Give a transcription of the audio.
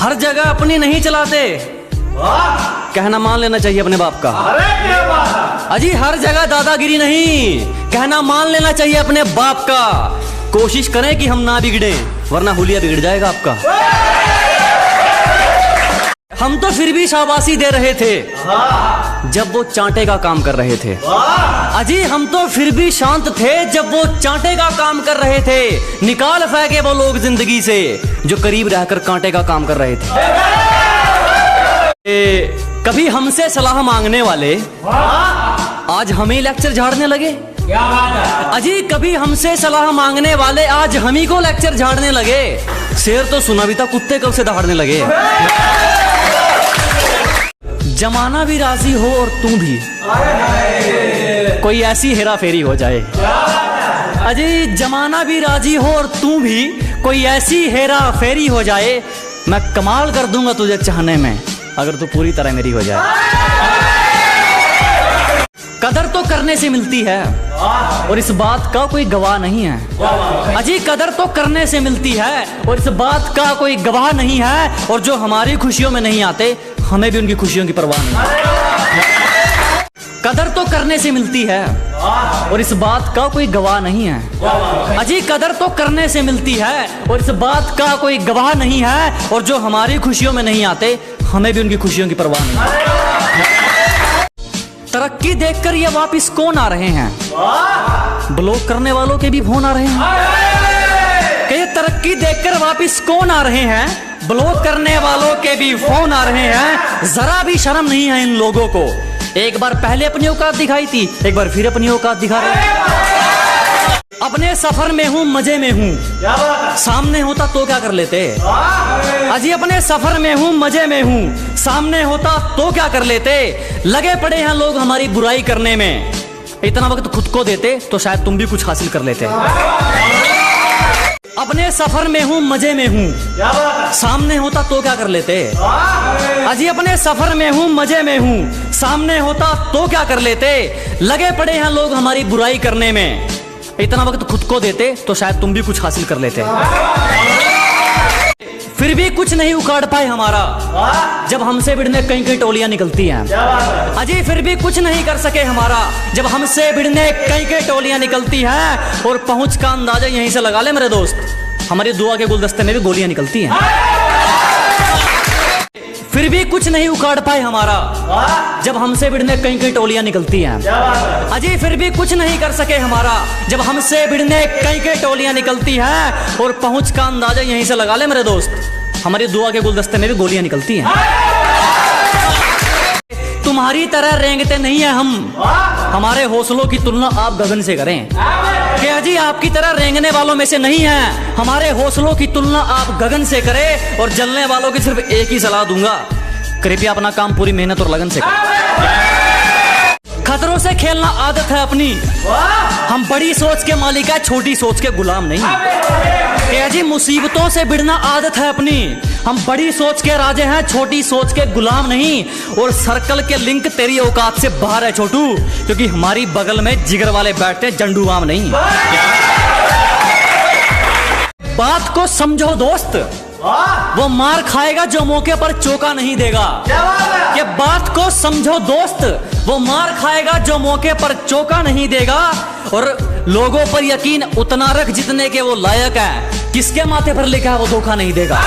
हर जगह अपनी नहीं चलाते, कहना मान लेना चाहिए अपने बाप का। अरे क्या बात है। अजी हर जगह दादागिरी नहीं, कहना मान लेना चाहिए अपने बाप का। कोशिश करें कि हम ना बिगड़े, वरना हुलिया बिगड़ जाएगा आपका। हम तो फिर भी शाबाशी दे रहे थे जब वो चांटे का काम कर रहे थे। अजी हम तो फिर भी शांत थे जब वो चांटे का काम कर रहे थे। निकाल फेंके वो लोग जिंदगी से जो करीब रहकर कांटे का काम कर रहे थे। कभी हमसे सलाह मांगने वाले आज हमें लेक्चर झाड़ने लगे। क्या बात है। अजी कभी हमसे सलाह मांगने वाले आज हम ही को लेक्चर झाड़ने लगे। शेर तो सुना भी था, कुत्ते कब से दहाड़ने लगे। जमाना भी राजी हो और तू भी, कोई ऐसी हेरा फेरी हो जाए। अजी जमाना भी राजी हो और तू भी, कोई ऐसी हेरा फेरी हो जाए। मैं कमाल कर दूंगा तुझे चाहने में, अगर तू पूरी तरह मेरी हो जाए। कदर तो करने से मिलती है और इस बात का कोई गवाह नहीं है। अजी कदर तो करने से मिलती है और इस बात का कोई गवाह नहीं है। और जो हमारी खुशियों में नहीं आते, हमें भी उनकी खुशियों की परवाह नहीं। कदर तो करने से मिलती है और इस बात का कोई गवाह नहीं है। अजी कदर तो करने से मिलती है और इस बात का कोई गवाह नहीं है। और जो हमारी खुशियों में नहीं आते, हमें भी उनकी खुशियों की परवाह नहीं। तरक्की देखकर ये वापिस कौन आ रहे हैं? ब्लॉक करने वालों के भी फोन आ रहे हैं। कि तरक्की देखकर वापिस कौन आ रहे हैं? ब्लॉक करने वालों के भी फोन आ रहे हैं। जरा भी शर्म नहीं है इन लोगों को। एक बार पहले अपनी औकात दिखाई थी, एक बार फिर अपनी औकात दिखा रहे हैं। अपने सफर में हूँ, मजे में हूँ, सामने होता तो क्या कर लेते। अजी अपने सफर में हूँ, मजे में हूँ, सामने होता तो क्या कर लेते। लगे पड़े हैं लोग हमारी बुराई करने में, इतना वक्त खुद को देते तो शायद तुम भी कुछ हासिल कर लेते। अपने सफर में हूँ, मजे में हूँ, सामने होता तो क्या कर लेते। अजी अपने सफर में हूँ, मजे में हूँ, सामने होता तो क्या कर लेते। लगे पड़े हैं लोग हमारी बुराई करने में, इतना वक्त खुद को देते तो शायद तुम भी कुछ हासिल कर लेते। फिर भी कुछ नहीं उखाड़ पाए हमारा, जब हमसे भिड़ने कई कई टोलियां निकलती हैं। अजी फिर भी कुछ नहीं कर सके हमारा, जब हमसे भिड़ने कई कई टोलियां निकलती हैं। और पहुंच का अंदाजा यहीं से लगा ले मेरे दोस्त, हमारी दुआ के गुलदस्ते में भी गोलियां निकलती हैं। फिर भी कुछ नहीं उखाड़ पाए हमारा, जब हमसे भिड़ने कई कई टोलियां निकलती हैं। अजी फिर भी कुछ नहीं कर सके हमारा, जब हमसे भिड़ने कई कई टोलियां निकलती हैं। और पहुंच का अंदाजा यहीं से लगा ले मेरे दोस्त, हमारी दुआ के गुलदस्ते में भी गोलियां निकलती हैं। तुम्हारी तरह रेंगते नहीं है हम, हमारे हौसलों की तुलना आप गगन से करें। क्या जी आपकी तरह रेंगने वालों में से नहीं है, हमारे हौसलों की तुलना आप गगन से करें। और जलने वालों की सिर्फ एक ही सलाह दूंगा, कृपया अपना काम पूरी मेहनत और लगन से करें। खतरों से खेलना आदत है अपनी, हम बड़ी सोच के मालिक है, छोटी सोच के गुलाम नहीं। क्या जी मुसीबतों से भिड़ना आदत है अपनी, हम बड़ी सोच के राजे हैं, छोटी सोच के गुलाम नहीं। और सर्कल के लिंक तेरी औकात से बाहर है छोटू, क्योंकि हमारी बगल में जिगर वाले बैठते जंडू आम नहीं। बात को समझो दोस्त, वो मार खाएगा जो मौके पर चौका नहीं देगा। ये बात को समझो दोस्त, वो मार खाएगा जो मौके पर चौका नहीं देगा। और लोगों पर यकीन उतना रख जितने के वो लायक है, किसके माथे पर लिखा है वो धोखा नहीं देगा।